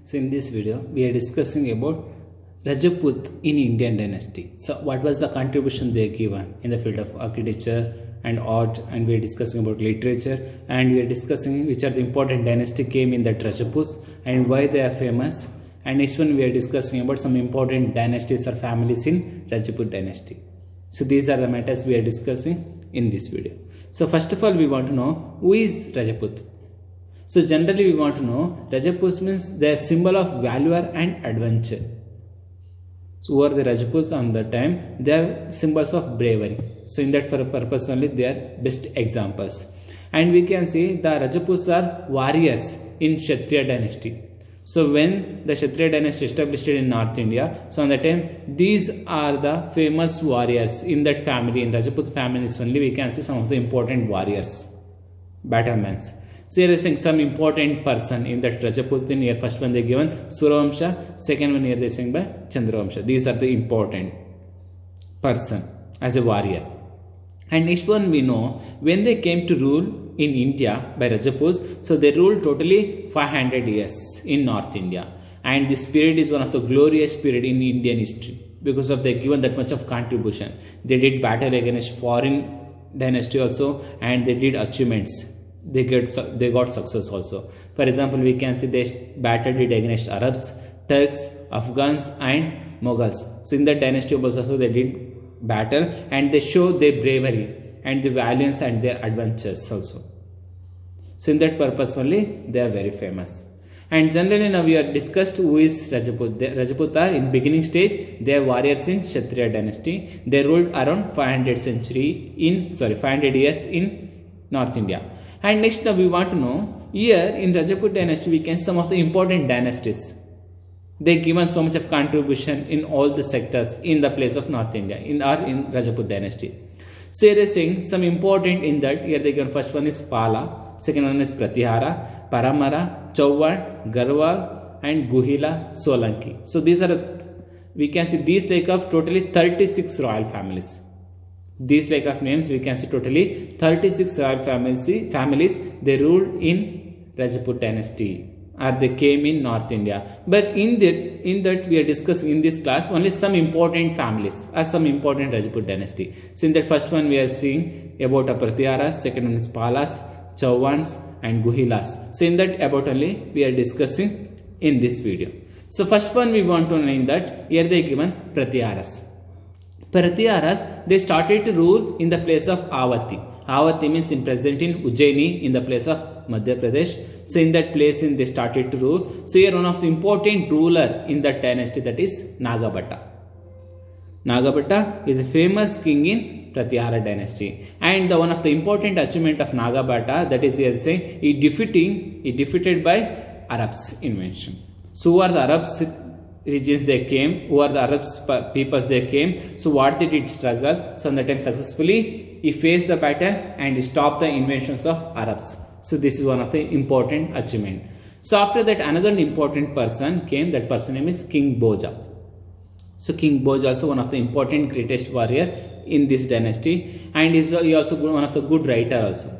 So in this video we are discussing about Rajput in Indian dynasty. So what was the contribution they given in the field of architecture and art, and we are discussing about literature, and we are discussing which are the important dynasty came in that Rajputs and why they are famous. And next one we are discussing about some important dynasties or families in Rajput dynasty. So these are the matters we are discussing in this video. So first of all we want to know who is Rajput. So generally we want to know Rajputs means they are symbol of valor and adventure. So who are the Rajputs on that time? They are symbols of bravery. So in that purpose only they are best examples. And we can see the Rajputs are warriors in Kshatriya dynasty. So when the Kshatriya dynasty established in North India, so on that time these are the famous warriors in that family. In Rajput families only we can see some of the important warriors, battlements. So here is saying some important person in that Rajput in here. First one they given Suravamsha, second one here they saying by Chandravamsha. These are the important person as a warrior. And next one we know when they came to rule in India by Rajputs, so they ruled totally 500 years in North India. And this period is one of the glorious period in Indian history because of they given that much of contribution. They did battle against foreign dynasty also, and they did achievements. They got success also. For example, we can see they battled against Arabs, Turks, Afghans and Mughals. So in that dynasty also they did battle, and they show their bravery and the valiance and their adventures also. So in that purpose only they are very famous. And generally now we are discussed who is Rajput. Rajput are in beginning stage, they are warriors in Kshatriya dynasty. They ruled around 500 years in North India. And next now we want to know here in Rajput dynasty we can see some of the important dynasties. They given so much of contribution in all the sectors in the place of North India in Rajput dynasty. So here is saying some important in that. Here they given first one is Pala, second one is Pratihara, Paramara, Chauhan, Garhwal and Guhila, Solanki. So these are, we can see these like of totally 36 royal families. These like of names we can see totally 36 royal families they ruled in Rajput dynasty, or they came in North India. But in that we are discussing in this class only some important families or some important Rajput dynasty. So in that first one we are seeing about Pratiharas, second one is Palas, Chauhans and Guhilas. So in that about only we are discussing in this video. So first one we want to know in that here they given Pratiharas. Pratiharas, they started to rule in the place of Awadhi. Awadhi means in present in Ujjaini in the place of Madhya Pradesh. So in that place they started to rule. So here one of the important ruler in that dynasty, that is Nagabhatta. Nagabhatta is a famous king in Pratihara dynasty. And the one of the important achievement of Nagabhatta, that is here saying he defeated by Arabs invention. So who are the Arabs regions they came? Who are the Arabs peoples they came? So what they did struggle. So on the time successfully he faced the battle and he stopped the inventions of Arabs. So this is one of the important achievement. So after that another important person came. That person name is King Bhoja. So King Bhoja also one of the important greatest warrior in this dynasty, and he also one of the good writer also.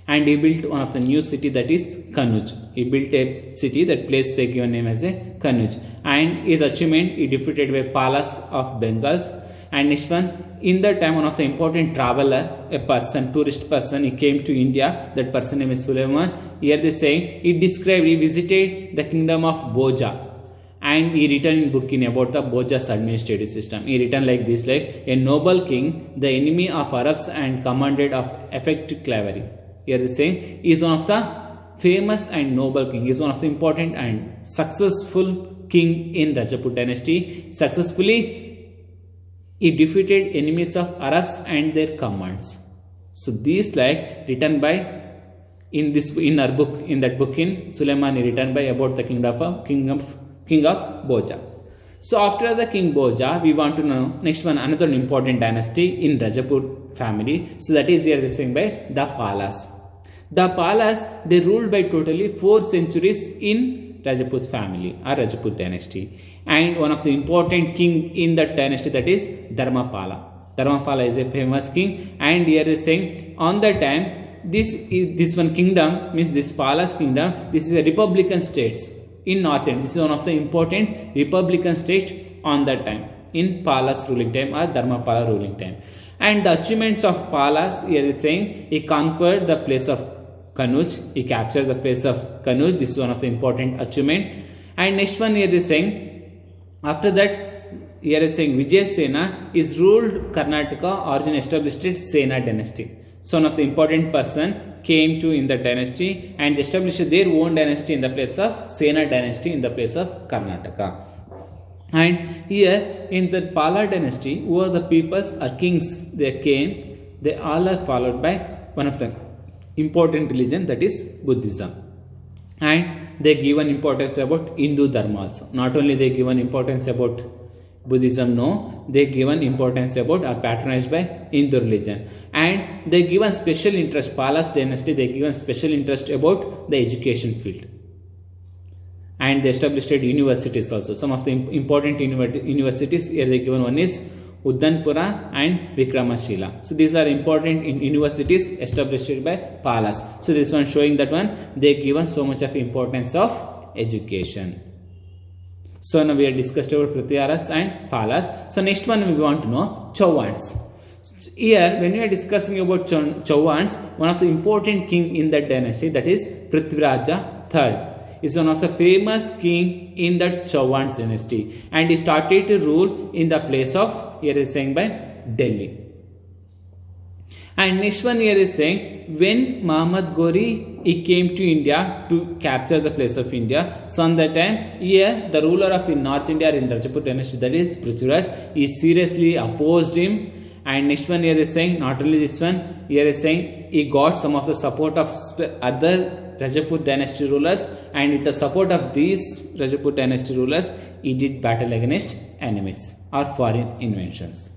And he built one of the new city, that is Kanuj. He built a city, that place they given name as a Kanuj. And his achievement, he defeated by Palas of Bengals. And next one, in that time one of the important traveler, a person, tourist person, he came to India. That person name is Suleiman. Here they saying he visited the kingdom of Bhoja. And he written in book in about the Bhoja's administrative system. He written like this, like a noble king, the enemy of Arabs and commanded of effective cleverly. Here is saying he is one of the famous and noble king. He is one of the important and successful king in Rajput dynasty. Successfully he defeated enemies of Arabs and their commands. So these like written by in our book, in that book in Suleiman written by about the king of Bhoja. So after the King Bhoja we want to know next one another important dynasty in Rajput family. So that is here they saying by the Palas. The Palas, they ruled by totally 4 centuries in Rajput family or Rajput dynasty. And one of the important king in that dynasty, that is Dharmapala. Dharmapala is a famous king, and here is saying on that time this one kingdom means this Pala's kingdom, this is a republican states. in North India. This is one of the important republican state on that time, in Pala's ruling time or Dharmapala ruling time. And the achievements of Palas, here is saying he conquered the place of Kanuj, he captured the place of Kanuj. This is one of the important achievement. And next one here is saying, after that, here is saying Vijay Sena is ruled Karnataka, origin established Sena dynasty. So one of the important person came to in the dynasty and established their own dynasty in the place of Sena dynasty in the place of Karnataka. And here in the Pala dynasty, who are the peoples or kings they came, they all are followed by one of the important religion, that is Buddhism. And they given importance about Hindu Dharma also. Not only they given importance about Buddhism, no, they given importance about or patronized by Hindu religion. And they given special interest, Pala's dynasty, they given special interest about the education field. And they established universities also. Some of the important universities here they given, one is Uddanpura and Vikramashila. So these are important universities established by Palas. So this one showing that one they given so much of importance of education. So now we have discussed about Prithviras and Palas. So next one we want to know Chauvans. Here when we are discussing about Chauvans, one of the important king in that dynasty, that is Prithviraja III. Is one of the famous king in the Chauvans dynasty, and he started to rule in the place of, here is saying, by Delhi. And next one here is saying, when Muhammad Ghori he came to India to capture the place of India, so on that time here the ruler of in North India in Rajput dynasty, that is Prithviraj, he seriously opposed him. And next one here is saying, not only this one, here is saying he got some of the support of other Rajput dynasty rulers, and with the support of these Rajput dynasty rulers, he did battle against enemies or foreign inventions.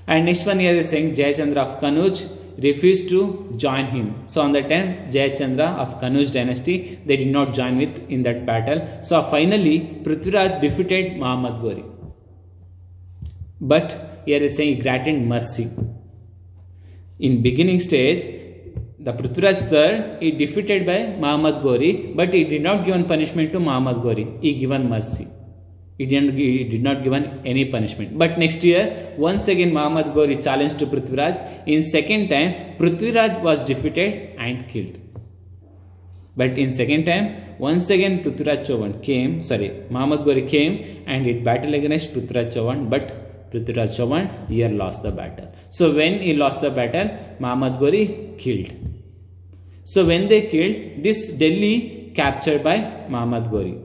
And next one here is saying Jayachandra of Kanuj refused to join him. So on that time, Jayachandra of Kanuj dynasty, they did not join with in that battle. So finally, Prithviraj defeated Muhammad Ghori. But here is saying he granted mercy. In beginning stage, the Prithviraj III, he defeated by Muhammad Ghori, but he did not give punishment to Muhammad Ghori. He given mercy. He did not given any punishment. But next year, once again Muhammad Ghori challenged to Prithviraj. In second time, Prithviraj was defeated and killed. But in second time, once again Prithviraj Chauhan came, Muhammad Ghori came and did battle against Prithviraj Chauhan, but Prithviraj Chauhan here lost the battle. So when he lost the battle, Muhammad Ghori killed. So when they killed, this Delhi captured by Muhammad Ghori.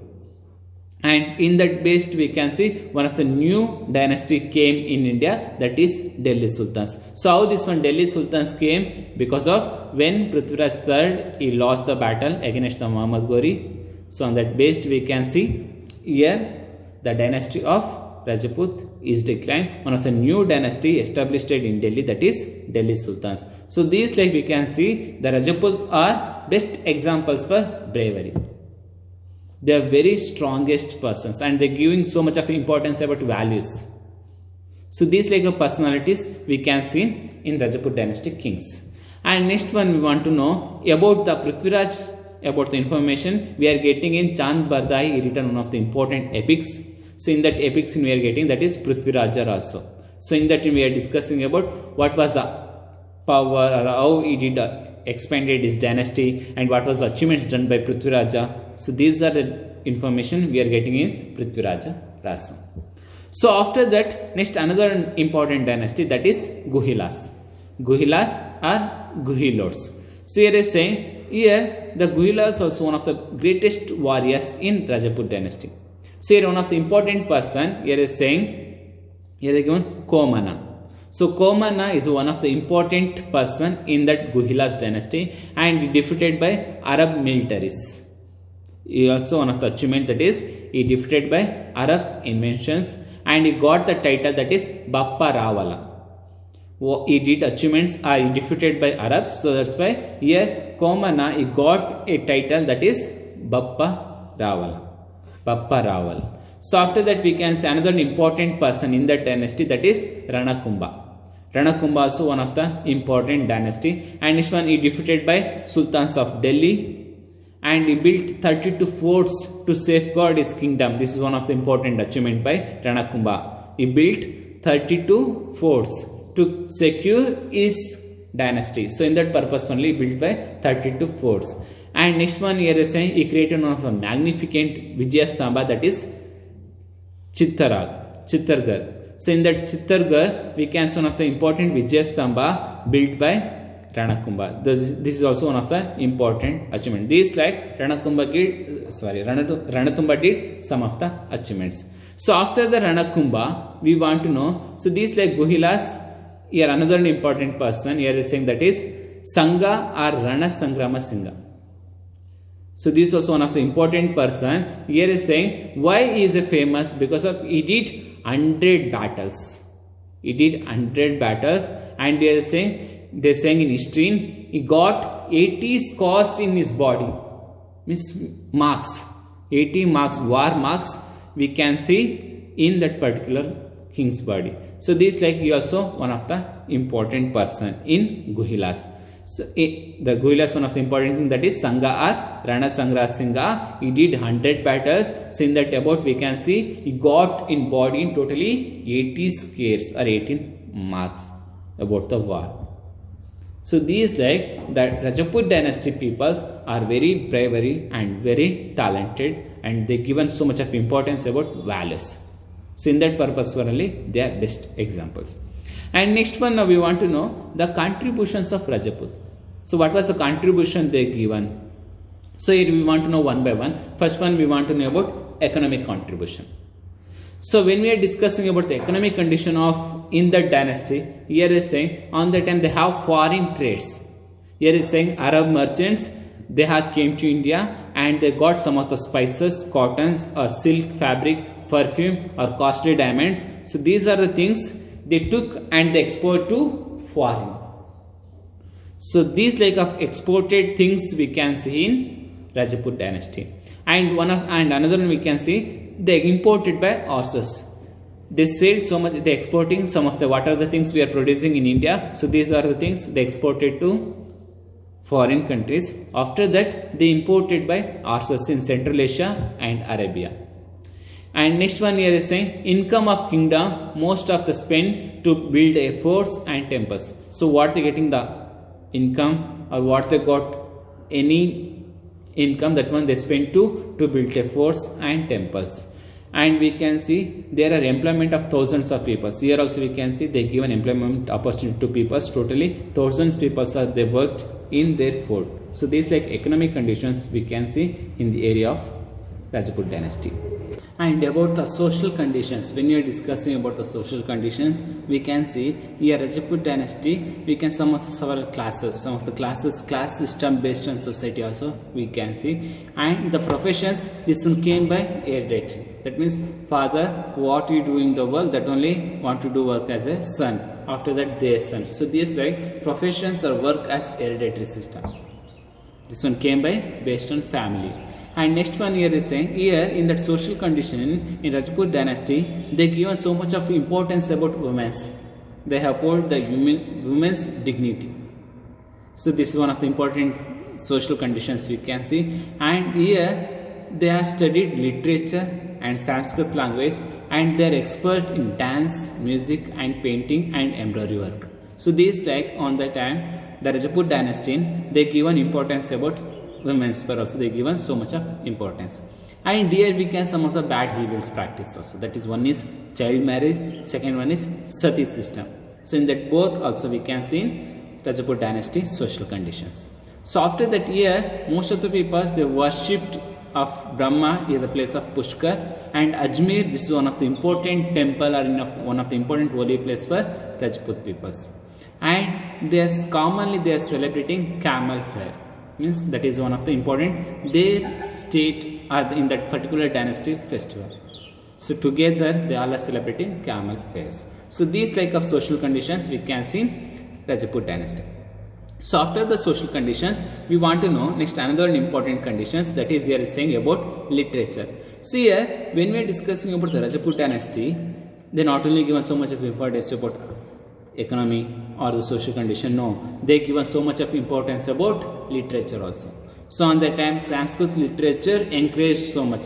And in that base we can see one of the new dynasty came in India, that is Delhi Sultans. So how this one Delhi Sultans came? Because of when Prithviraj III he lost the battle against the Muhammad Ghori. So on that base we can see here the dynasty of Rajput is declined. One of the new dynasty established in Delhi, that is Delhi Sultans. So these, like we can see, the Rajputs are best examples for bravery. They are very strongest persons and they are giving so much of importance about values. So these like personalities we can see in Rajput dynasty kings. And next one we want to know about the Prithviraj, about the information we are getting in Chand Bardai, he written one of the important epics. So in that epics we are getting, that is Prithviraja also. So in that we are discussing about what was the power or how he did expanded his dynasty and what was the achievements done by Prithviraja. So these are the information we are getting in Prithviraja Rasu. So after that, next another important dynasty, that is Guhilas. Guhilas are Guhilots. So here is saying, here the Guhilas are also one of the greatest warriors in Rajput dynasty. So here one of the important person here is saying, here they given Komana. So Komana is one of the important person in that Guhilas dynasty and defeated by Arab militaries. He also one of the achievement, that is he defeated by Arab inventions and he got the title, that is Bappa Ravala. He did achievements, he defeated by Arabs, so that's why here Komana he got a title, that is Bappa Ravala. Bappa Raval. So after that we can see another important person in that dynasty, that is Ranakumbha. Ranakumbha also one of the important dynasty, and this one he defeated by Sultans of Delhi and he built 32 forts to safeguard his kingdom. This is one of the important achievement by Ranakumbha. He built 32 forts to secure his dynasty. So in that purpose only built by 32 forts. And next one here is saying he created one of the magnificent Vijayastamba, that is Chittargarh. So in that Chittargarh we can see one of the important Vijayastamba built by Ranakumbha. This is also one of the important achievement. This like Ranatumba did some of the achievements. So after the Ranakumbha we want to know, so these like Guhilas, here another important person here is saying, that is Sangha or Rana Sangrama Singha. So this is also one of the important person. Here is saying why he is famous, because of he did 100 battles. He did 100 battles, and they are saying in history he got 80 scars in his body, means marks, 80 marks, war marks we can see in that particular king's body. So this like he also one of the important person in Guhilas. So the Guhilas, one of the important thing, that is Sangha or Rana Sangra Singha. He did 100 battles. So in that about we can see he got in body totally 80 scars or 18 marks about the war. So these like that Rajput dynasty peoples are very bravery and very talented, and they given so much of importance about values. So in that purpose only they are best examples. And next one, now we want to know the contributions of Rajput. So what was the contribution they given? So here we want to know one by one. First one we want to know about economic contribution. So when we are discussing about the economic condition of in that dynasty, here is saying on that time they have foreign trades. Here is saying Arab merchants, they have came to India and they got some of the spices, cottons or silk, fabric, perfume or costly diamonds. So these are the things they took and they export to foreign. So these like of exported things we can see in Rajput dynasty. And another one we can see they imported by horses. They sold so much, they exporting some of the what are the things we are producing in India. So these are the things they exported to foreign countries. After that they imported by horses in Central Asia and Arabia. And next one here is saying income of kingdom, most of the spend to build a forts and temples. So what they getting the income, or what they got any income, that one they spend to build a forts and temples. And we can see there are employment of thousands of people. Here also we can see they give an employment opportunity to people. Totally thousands of people they worked in their fort. So these like economic conditions we can see in the area of Rajput dynasty. And about the social conditions, when we are discussing about the social conditions, we can see here Rajput dynasty, we can some of the several classes, class system based on society also we can see. And the professions, this one came by heredity. That means father, what you doing the work, that only want to do work as a son. After that their son. So these like professions or work as hereditary system. This one came by based on family. And next one here is saying here in that social condition in Rajput dynasty they given so much of importance about women. They have uphold the women's dignity. So this is one of the important social conditions we can see. And here they have studied literature and Sanskrit language, and they are expert in dance, music and painting and embroidery work. So these like on the time the Rajput dynasty they given importance about women's, but also they given so much of importance. And here we can some of the bad evils practice also. That is one is child marriage, second one is sati system. So in that both also we can see in Rajput dynasty social conditions. So after that year most of the people they worshipped of Brahma in the place of Pushkar, and Ajmer, this is one of the important temple or one of the important holy place for Rajput peoples. And they are commonly celebrating Camel Fair. Means that is one of the important their state or in that particular dynasty festival. So together they all are celebrating Camel Fairs. So these type of social conditions we can see in Rajput dynasty. So after the social conditions we want to know next another important conditions, that is here is saying about literature. So here when we are discussing about the Rajput dynasty, they not only given so much of importance about economy or the social condition, no, they given so much of importance about literature also. So on that time, Sanskrit literature encouraged so much.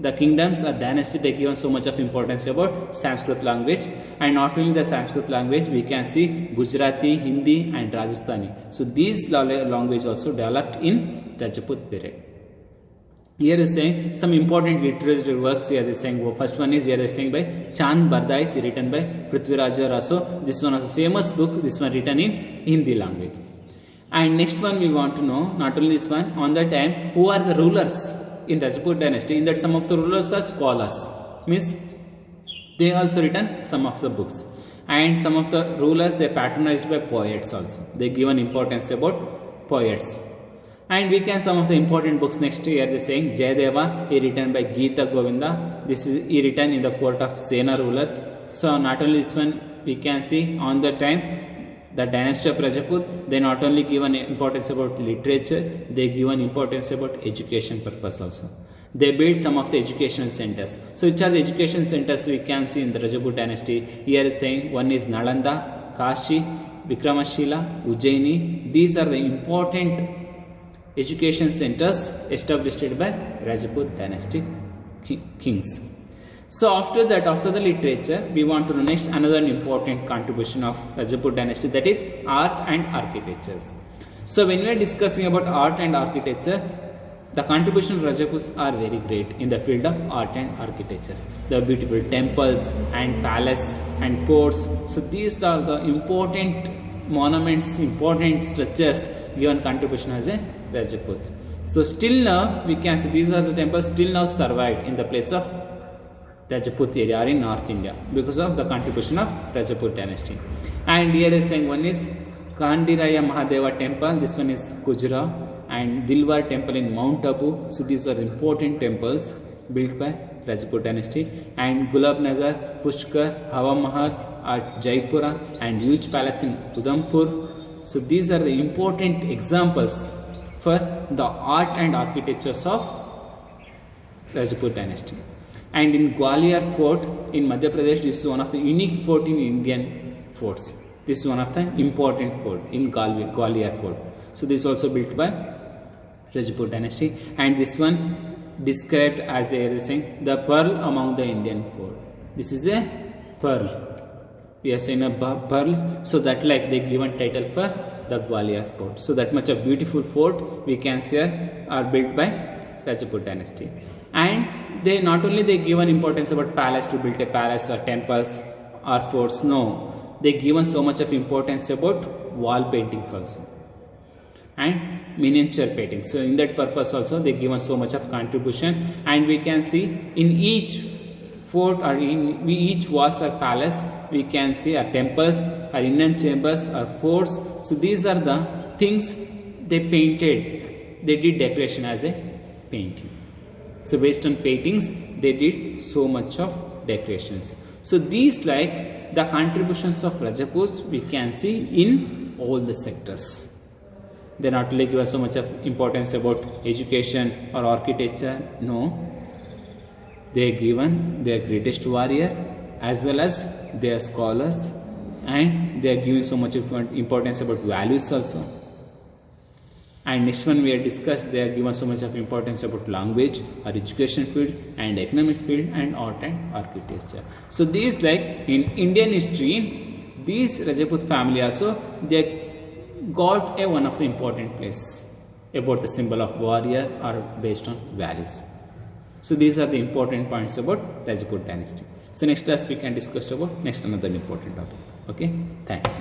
The kingdoms or dynasty, they given so much of importance about Sanskrit language, and not only the Sanskrit language, we can see Gujarati, Hindi and Rajasthani. So these language also developed in Rajput period. Here is saying some important literary works. Here is saying first one is here is saying by Chand Bardais, written by Prithviraj Raso. This is one of the famous book. This one written in Hindi language. And next one we want to know, not only this one, on the time who are the rulers in Rajput dynasty. In that some of the rulers are scholars, means they also written some of the books, and some of the rulers they patronized by poets also. They given importance about poets. And we can some of the important books next year. They saying Jayadeva, he written by Geeta Govinda. This is he written in the court of Sena rulers. So not only this one, we can see on the time the dynasty of Rajput, they not only given importance about literature, they given importance about education purpose also. They built some of the educational centers. So which are the education centers we can see in the Rajput dynasty? Here is saying one is Nalanda, Kashi, Vikramashila, Ujjaini. These are the important education centers established by Rajput dynasty kings. So after that, after the literature, we want to know next another important contribution of Rajput dynasty, that is art and architectures. So when we are discussing about art and architecture, the contribution of Rajputs are very great in the field of art and architectures. The beautiful temples and palace and forts. So these are the important monuments, important structures given contribution as a Rajput. So still now we can see these are the temples still now survived in the place of Rajput area or in North India because of the contribution of Rajput dynasty. And here is saying one is Kandiraya Mahadeva temple, this one is Kujra, and Dilwar temple in Mount Abu. So these are important temples built by Rajput dynasty. And Gulabnagar, Pushkar, Hawa Mahal at Jaipura, and huge palace in Udhampur. So these are the important examples for the art and architectures of Rajput dynasty. And in Gwalior fort in Madhya Pradesh, this is one of the unique fort in Indian forts. This is one of the important fort in Gwalior fort. So this is also built by Rajput dynasty, and this one described as saying the pearl among the Indian fort. This is a pearl. We are saying a pearls, so that like they given title for the Gwalior fort. So that much of beautiful fort we can see are built by Rajput dynasty. And they not only they given importance about palace to build a palace or temples or forts. No, they given so much of importance about wall paintings also and miniature paintings. So in that purpose also they given so much of contribution. And we can see in each fort or in each walls or palace we can see our temples, our inner chambers, our forts. So these are the things they painted. They did decoration as a painting. So based on paintings, they did so much of decorations. So these like the contributions of Rajputs we can see in all the sectors. They not only give us so much of importance about education or architecture. No, they are given their greatest warrior as well as their scholars, and they are giving so much importance about values also. And next one we have discussed, they are given so much of importance about language or education field and economic field and art and architecture. So these like in Indian history, these Rajput family also they got one of the important place about the symbol of warrior or based on values. So these are the important points about Rajput dynasty. So next class we can discuss about next another important topic. Okay, thank you.